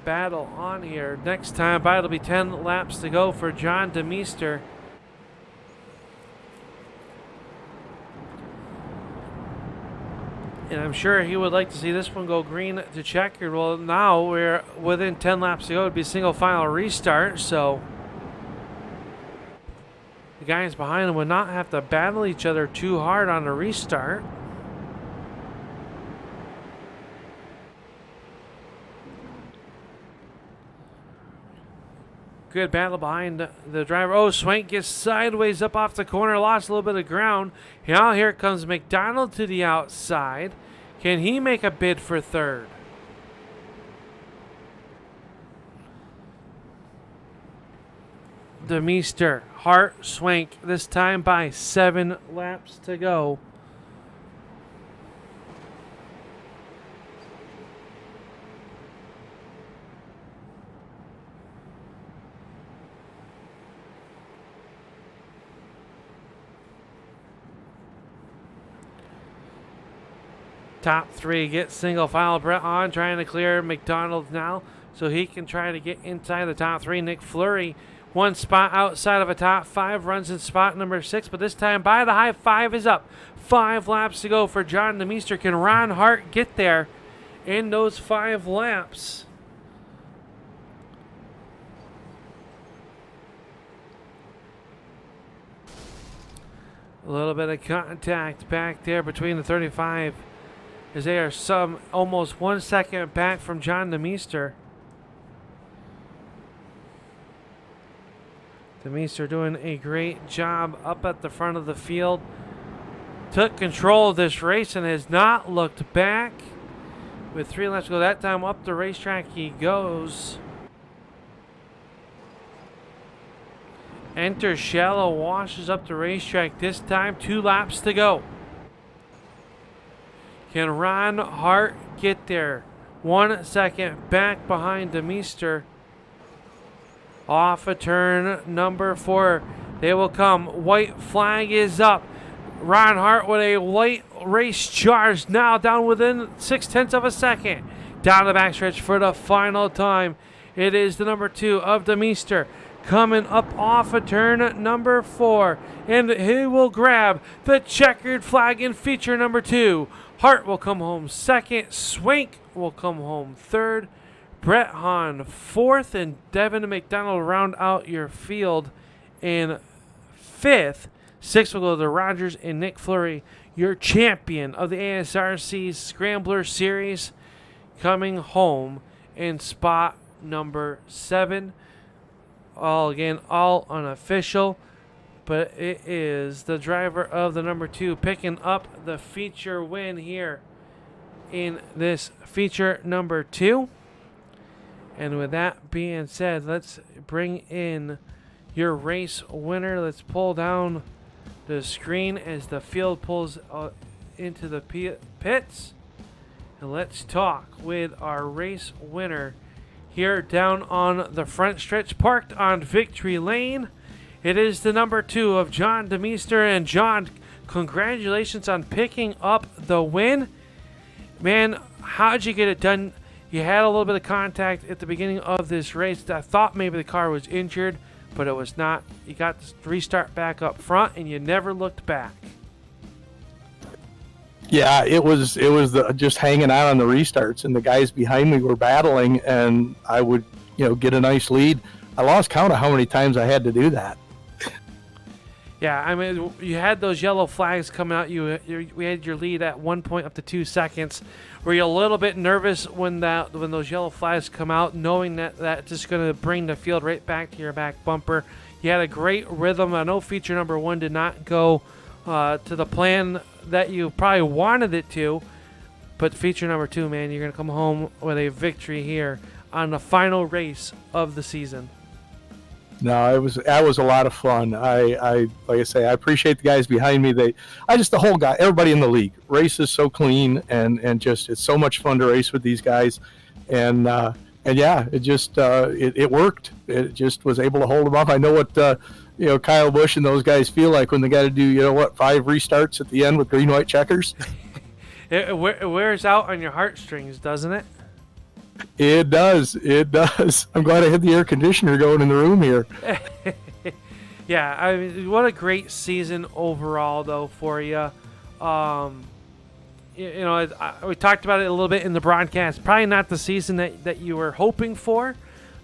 battle on here. Next time by, it'll be 10 laps to go for John DeMeester. And I'm sure he would like to see this one go green to checkered. Well, now we're within 10 laps to go. It'd be a single final restart, so the guys behind him would not have to battle each other too hard on a restart. Good battle behind the driver. Oh, Swank gets sideways up off the corner, lost a little bit of ground. Now here comes McDonald to the outside. Can he make a bid for third? DeMeester, Hart, Swank, this time by 7 laps to go. Top 3 get single file. Brett Hahn trying to clear McDonald now so he can try to get inside the top 3. Nick Fleury, 1 spot outside of a top 5, runs in spot number 6, but this time by the high 5 is up. 5 laps to go for John DeMeester. Can Ron Hart get there in those 5 laps? A little bit of contact back there between the 35 as they are almost 1 second back from John DeMeester. DeMeester doing a great job up at the front of the field. Took control of this race and has not looked back. With 3 laps to go, that time up the racetrack he goes. Enters shallow, washes up the racetrack. This time 2 laps to go. Can Ron Hart get there? 1 second back behind DeMeester. Off a turn number 4. They will come. White flag is up. Ron Hart with a white race charge now down within 0.6 of a second. Down the backstretch for the final time. It is the number 2 of DeMeester coming up off a turn number 4. And he will grab the checkered flag in feature number 2. Hart will come home 2nd. Swank will come home 3rd. Brett Hahn 4th. And Devin McDonald round out your field in 5th. 6th will go to Rogers and Nick Fleury, your champion of the ASRC Scrambler Series, coming home in spot number 7. All unofficial. But it is the driver of the number 2 picking up the feature win here in this feature number 2. And with that being said, let's bring in your race winner. Let's pull down the screen as the field pulls into the pits. And let's talk with our race winner here down on the front stretch, parked on Victory Lane. It is the number 2 of John DeMeester. And John, congratulations on picking up the win. Man, how'd you get it done? You had a little bit of contact at the beginning of this race. I thought maybe the car was injured, but it was not. You got the restart back up front, and you never looked back. Yeah, it was just hanging out on the restarts, and the guys behind me were battling, and I would get a nice lead. I lost count of how many times I had to do that. Yeah, I mean, you had those yellow flags coming out. We had your lead at 1 point up to 2 seconds. Were you a little bit nervous when those yellow flags come out, knowing that that's just going to bring the field right back to your back bumper? You had a great rhythm. I know feature number 1 did not go to the plan that you probably wanted it to, but feature number 2, man, you're going to come home with a victory here on the final race of the season. No, that was a lot of fun. I like I say, I appreciate the guys behind me. The whole guy, everybody in the league. Race is so clean and just it's so much fun to race with these guys, and yeah, it just it worked. It just was able to hold them off. I know what Kyle Busch and those guys feel like when they got to do 5 restarts at the end with green white checkers. It wears out on your heartstrings, doesn't it? It does. I'm glad I had the air conditioner going in the room here. Yeah, I mean, what a great season overall, though, for you. We talked about it a little bit in the broadcast. Probably not the season that you were hoping for,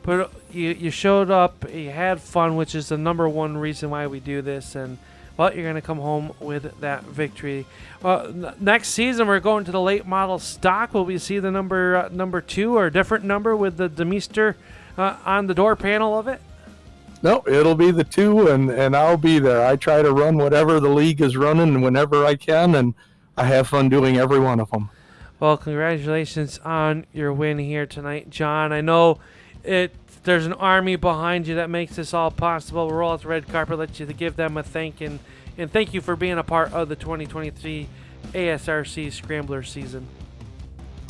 but you showed up, you had fun, which is the number one reason why we do this, and you're going to come home with that victory. Next season, we're going to the late model stock. Will we see the number 2 or a different number with the Demeester on the door panel of it? No, it'll be the 2, and I'll be there. I try to run whatever the league is running whenever I can, and I have fun doing every one of them. Well, congratulations on your win here tonight, John. I know there's an army behind you that makes this all possible. We'll roll out the red carpet, let you give them a thank, and thank you for being a part of the 2023 ASRC Scrambler season.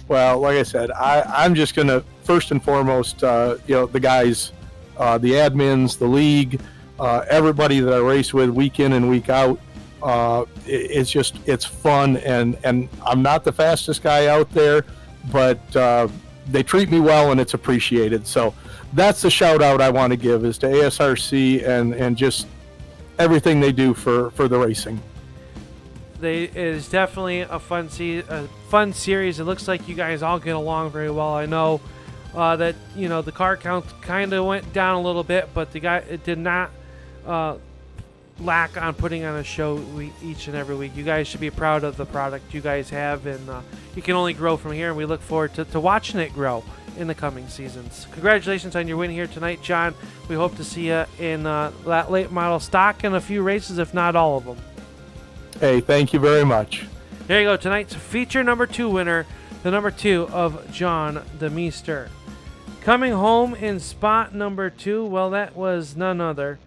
Well, like I said, I'm just going to, first and foremost, the guys, the admins, the league, everybody that I race with week in and week out. It's fun, and I'm not the fastest guy out there, but they treat me well and it's appreciated. So that's the shout out I want to give is to ASRC and just everything they do for the racing. It is definitely a fun series. It looks like you guys all get along very well. I know that the car count kind of went down a little bit, but it did not lack on putting on a show each and every week. You guys should be proud of the product you guys have, and you can only grow from here, and we look forward to watching it grow in the coming seasons. Congratulations on your win here tonight, John. We hope to see you in that late model stock in a few races, if not all of them. Hey, thank you very much. There you go. Tonight's feature number 2 winner, the number 2 of John Demeester. Coming home in spot number 2, well, that was none other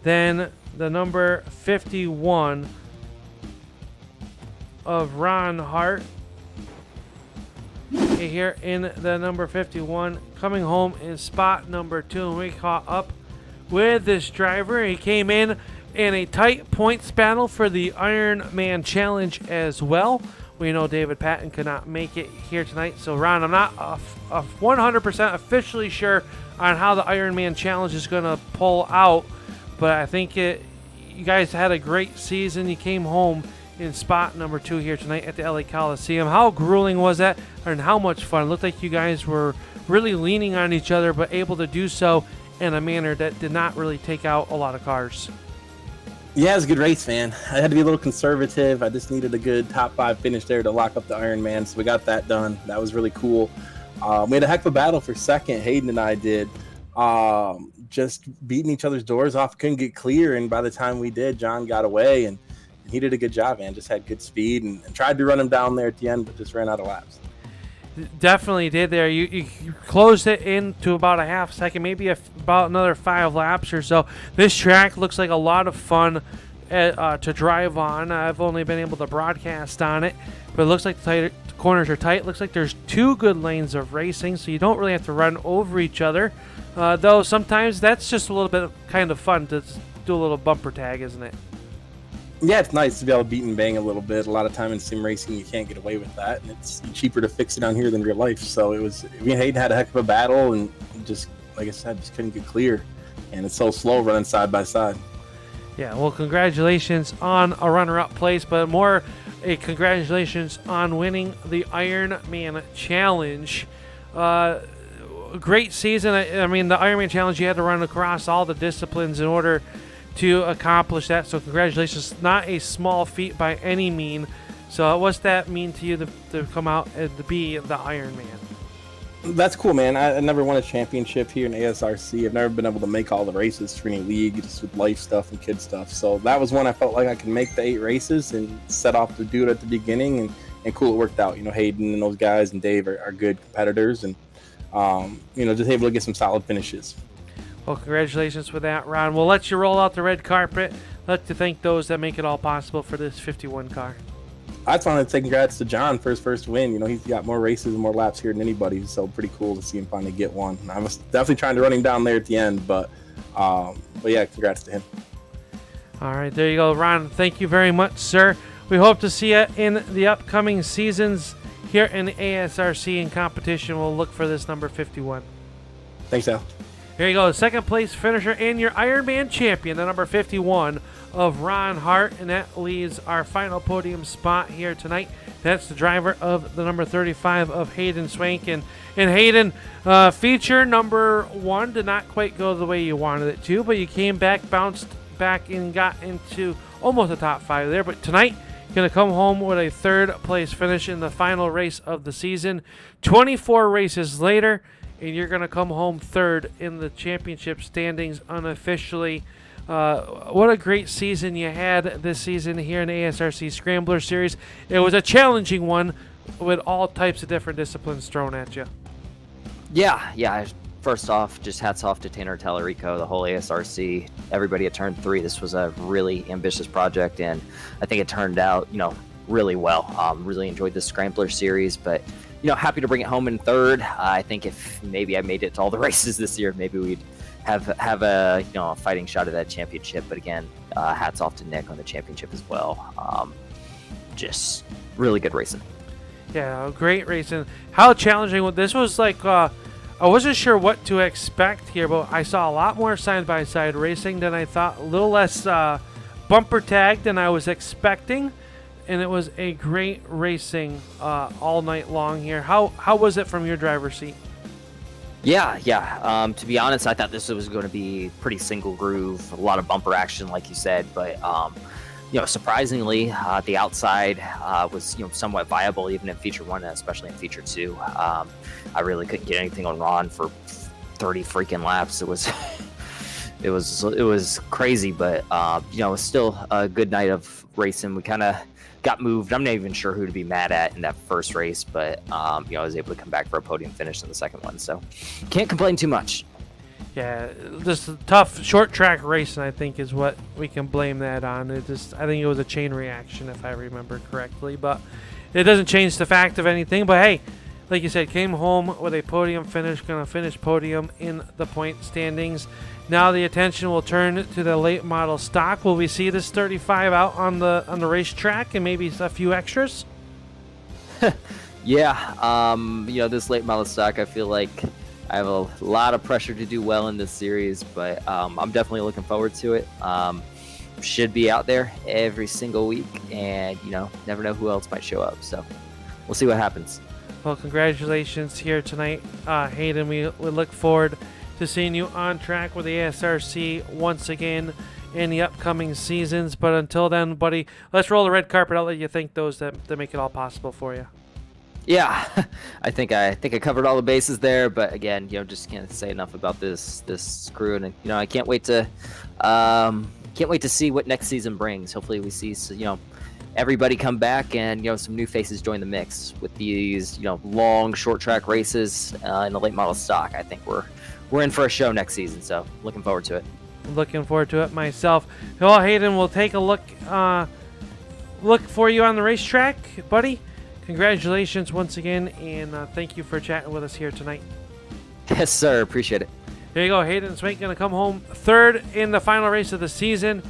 than the number 51 of Ron Hart. Here in the number 51, coming home in spot number 2, and we caught up with this driver. He came in a tight points battle for the Ironman Challenge as well. We know David Patton could not make it here tonight. So, Ron, I'm not 100% officially sure on how the Ironman Challenge is going to pull out, but I think you guys had a great season. You came home in spot number 2 here tonight at the LA Coliseum. How grueling was that, and how much fun? It looked like you guys were really leaning on each other, but able to do so in a manner that did not really take out a lot of cars. Yeah, it was a good race, man. I had to be a little conservative. I just needed a good top 5 finish there to lock up the Ironman, so we got that done. That was really cool. We had a heck of a battle for second. Hayden and I did. Just beating each other's doors off. Couldn't get clear, and by the time we did, John got away, and he did a good job, man. Just had good speed and tried to run him down there at the end, but just ran out of laps. Definitely did there. You closed it into about a half second, maybe about another 5 laps or so. This track looks like a lot of fun to drive on. I've only been able to broadcast on it, but it looks like the corners are tight. It looks like there's 2 good lanes of racing, so you don't really have to run over each other. Though sometimes that's just a little bit kind of fun to do a little bumper tag, isn't it? Yeah, it's nice to be able to beat and bang a little bit. A lot of time in sim racing, you can't get away with that, and it's cheaper to fix it down here than real life. So me and Hayden had a heck of a battle, and just, like I said, just couldn't get clear. And it's so slow running side by side. Yeah, well, congratulations on a runner-up place, but more a congratulations on winning the Ironman Challenge. Great season. I mean, the Ironman Challenge, you had to run across all the disciplines in order to accomplish that, so congratulations. Not a small feat by any mean. So what's that mean to you to come out and to be the Ironman? That's cool, man. I never won a championship here in ASRC. I've never been able to make all the races for any league, just with life stuff and kid stuff. So that was one I felt like I could make the 8 races and set off to do it at the beginning, and cool, it worked out. Hayden and those guys and Dave are good competitors, and just able to get some solid finishes. Well, congratulations with that, Ron. We'll let you roll out the red carpet. Let you thank those that make it all possible for this 51 car. I just wanted to say congrats to John for his first win. He's got more races and more laps here than anybody, so pretty cool to see him finally get one. I was definitely trying to run him down there at the end, but yeah, congrats to him. All right, there you go, Ron. Thank you very much, sir. We hope to see you in the upcoming seasons here in the ASRC in competition. We'll look for this number 51. Thanks, Al. Here you go, second place finisher and your Ironman champion, the number 51 of Ron Hart, and that leaves our final podium spot here tonight. That's the driver of the number 35 of Hayden Swank. And Hayden, feature number 1 did not quite go the way you wanted it to, but you came back, bounced back, and got into almost the top 5 there. But tonight, you're going to come home with a third place finish in the final race of the season. 24 races later, and you're going to come home third in the championship standings unofficially. What a great season you had this season here in the ASRC Scrambler Series. It was a challenging one with all types of different disciplines thrown at you. Yeah. First off, just hats off to Tanner Tallarico, the whole ASRC, everybody at Turn 3. This was a really ambitious project, and I think it turned out, really well. Really enjoyed the Scrambler Series, but happy to bring it home in third. I think if maybe I made it to all the races this year, maybe we'd have a a fighting shot at that championship. But again, hats off to Nick on the championship as well. Just really good racing. Yeah, great racing. How challenging this was. Like I wasn't sure what to expect here, but I saw a lot more side-by-side racing than I thought. A little less bumper tag than I was expecting. And it was a great racing all night long here. How was it from your driver's seat? Yeah. To be honest, I thought this was going to be pretty single groove, a lot of bumper action, like you said. But surprisingly, the outside was somewhat viable, even in feature 1, especially in feature 2. I really couldn't get anything on Ron for 30 freaking laps. It was it was crazy, but it was still a good night of racing. We kind of got moved. I'm not even sure who to be mad at in that first race, but I was able to come back for a podium finish in the second one, so can't complain too much. Yeah, just a tough short track racing, I think, is what we can blame that on. I think it was a chain reaction, if I remember correctly, but it doesn't change the fact of anything. But hey, like you said, came home with a podium finish, going to finish podium in the point standings. Now the attention will turn to the late model stock. Will we see this 35 out on the racetrack and maybe a few extras? Yeah, this late model stock, I feel like I have a lot of pressure to do well in this series, but I'm definitely looking forward to it. Should be out there every single week, and never know who else might show up. So we'll see what happens. Well, congratulations here tonight, Hayden. We look forward to seeing you on track with the ASRC once again in the upcoming seasons. But until then, buddy, let's roll the red carpet. I'll let you thank those that make it all possible for you. Yeah, I think I covered all the bases there. But again, just can't say enough about this crew, and I can't wait to see what next season brings. Hopefully, we see everybody come back and some new faces join the mix with these long short track races in the late model stock. I think we're in for a show next season, so looking forward to it. Looking forward to it myself. Well, Hayden, we'll take a look for you on the racetrack, buddy. Congratulations once again, and thank you for chatting with us here tonight. Yes, sir. Appreciate it. There you go. Hayden Swank going to come home third in the final race of the season,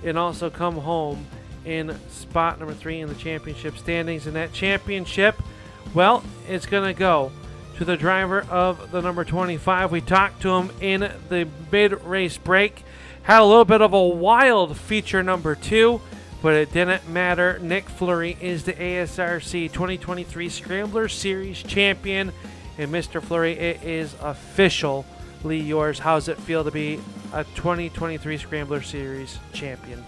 and also come home in spot number 3 in the championship standings. And that championship, well, it's going to go to the driver of the number 25. We talked to him in the mid-race break. Had a little bit of a wild feature number 2, but it didn't matter. Nick Fleury is the ASRC 2023 Scrambler Series champion. And Mr. Fleury, it is officially yours. How's it feel to be a 2023 Scrambler Series champion?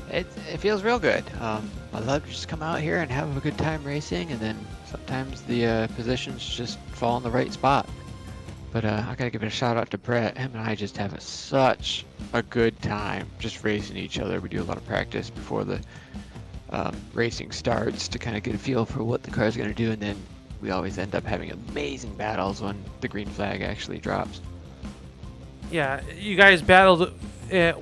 It feels real good. I love to just come out here and have a good time racing, and then sometimes the positions just fall in the right spot. But I gotta give it a shout out to Brett. Him and I just have such a good time just racing each other. We do a lot of practice before the racing starts to kind of get a feel for what the car's gonna do, and then we always end up having amazing battles when the green flag actually drops. Yeah, you guys battled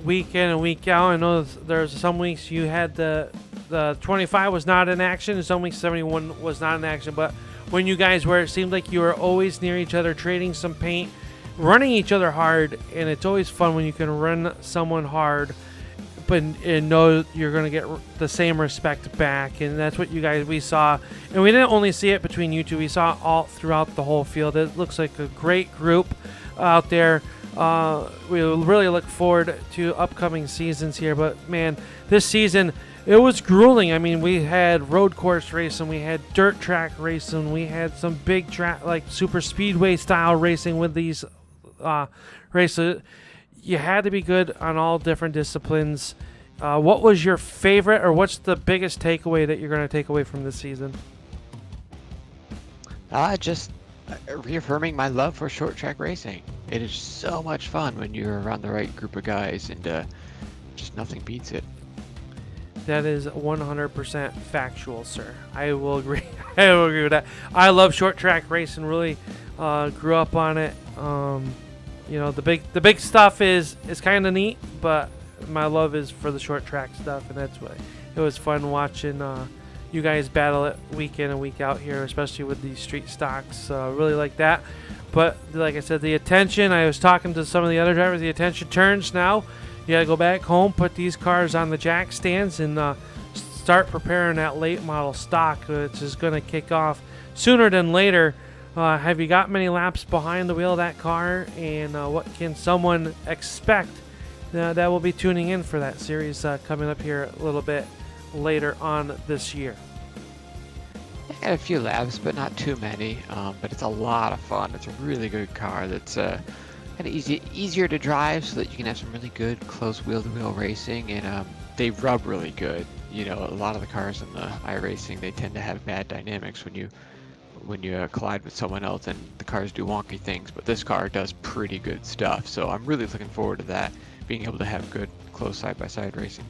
week in and week out. I know there's some weeks you had the 25 was not in action, and some weeks 71 was not in action. But when you guys were, it seemed like you were always near each other, trading some paint, running each other hard, and it's always fun when you can run someone hard up and know you're going to get the same respect back. And that's what we saw. And we didn't only see it between you two. We saw all throughout the whole field. It looks like a great group out there. We really look forward to upcoming seasons here. But, man, this season, it was grueling. I mean, we had road course racing. We had dirt track racing. We had some big track, like super speedway style racing with these races. You had to be good on all different disciplines. What was your favorite, or what's the biggest takeaway that you're going to take away from this season? Just reaffirming my love for short track racing. It is so much fun when you're around the right group of guys, and just nothing beats it. That is 100% factual, sir. I will agree. I will agree with that. I love short track racing. Really grew up on it. The big stuff is kind of neat, but my love is for the short track stuff, and that's why it was fun watching you guys battle it week in and week out here, especially with these street stocks. Really like that. But like I said, the attention. I was talking to some of the other drivers. The attention turns now. You got to go back home, put these cars on the jack stands, and start preparing that late model stock, which is going to kick off sooner than later. Have you got many laps behind the wheel of that car, and what can someone expect that will be tuning in for that series coming up here a little bit later on this year? I got a few laps, but not too many. But it's a lot of fun. It's a really good car that's kind of easier to drive, so that you can have some really good close wheel-to-wheel racing, and they rub really good. You know, a lot of the cars in the iRacing, they tend to have bad dynamics when you collide with someone else, and the cars do wonky things, but this car does pretty good stuff. So I'm really looking forward to that, being able to have good close side-by-side racing.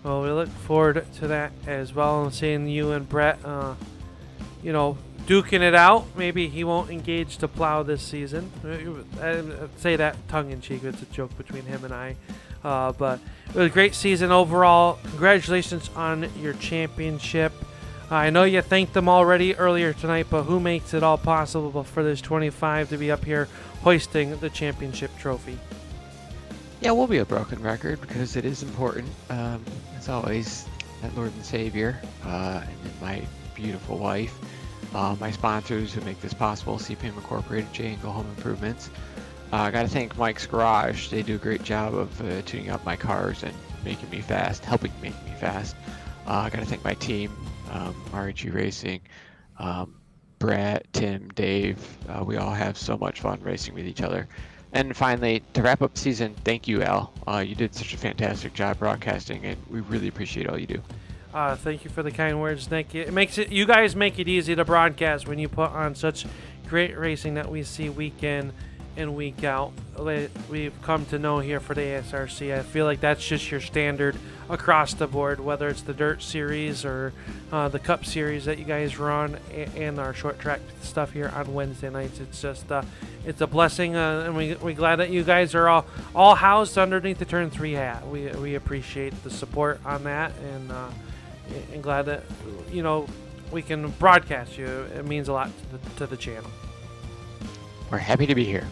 Well, we look forward to that as well, and seeing you and Brett, duking it out. Maybe he won't engage to plow this season. I say that tongue-in-cheek. It's a joke between him and I. But it was a great season overall. Congratulations on your championship. I know you thanked them already earlier tonight, but who makes it all possible for this 25 to be up here hoisting the championship trophy? Yeah, we'll be a broken record because it is important. As always, that Lord and Savior, and then my beautiful wife, my sponsors who make this possible, CPM Incorporated, J-Angle Home Improvements. I got to thank Mike's Garage. They do a great job of tuning up my cars and making me fast, helping make me fast. I got to thank my team, RG Racing, Brett, Tim, Dave. We all have so much fun racing with each other. And finally, to wrap up the season, thank you, Al. You did such a fantastic job broadcasting, and we really appreciate all you do. Thank you for the kind words. Thank you. You guys make it easy to broadcast when you put on such great racing that we see week in and week out. We've come to know here for the ASRC. I feel like that's just your standard across the board, whether it's the Dirt Series or the Cup Series that you guys run, and our short track stuff here on Wednesday nights. It's just it's a blessing, and we're glad that you guys are all housed underneath the Turn 3 hat. We appreciate the support on that, and glad that we can broadcast you. It means a lot to the channel. We're happy to be here.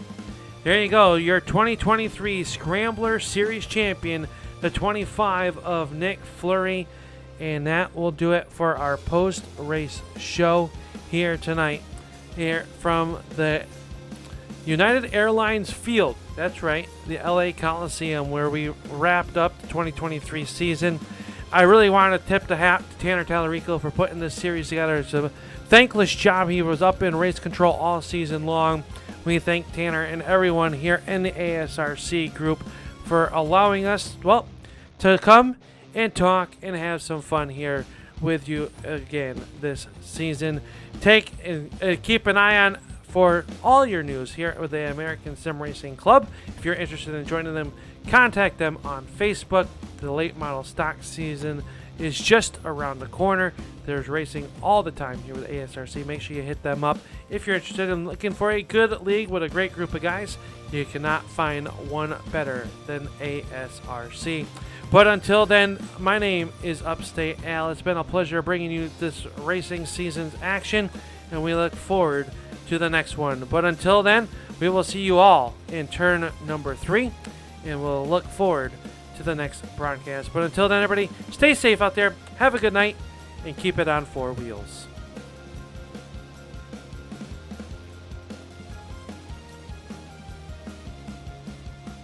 There you go, your 2023 Scrambler Series champion, the 25 of Nick Fleury. And that will do it for our post-race show here tonight, here from the United Airlines field. That's right, the LA Coliseum, where we wrapped up the 2023 season. I really want to tip the hat to Tanner Tallarico for putting this series together. It's a thankless job. He was up in race control all season long. We thank Tanner and everyone here in the ASRC group for allowing us, to come and talk and have some fun here with you again this season. Take and keep an eye on for all your news here with the American Sim Racing Club. If you're interested in joining them, contact them on Facebook. The late model stock season is just around the corner. There's racing all the time here with ASRC. Make sure you hit them up. If you're interested in looking for a good league with a great group of guys, you cannot find one better than ASRC. But until then, my name is Upstate Al. It's been a pleasure bringing you this racing season's action, and we look forward to the next one. But until then, we will see you all in turn number 3, and we'll look forward to to the next broadcast. But until then, everybody, stay safe out there. Have a good night, and keep it on 4 wheels.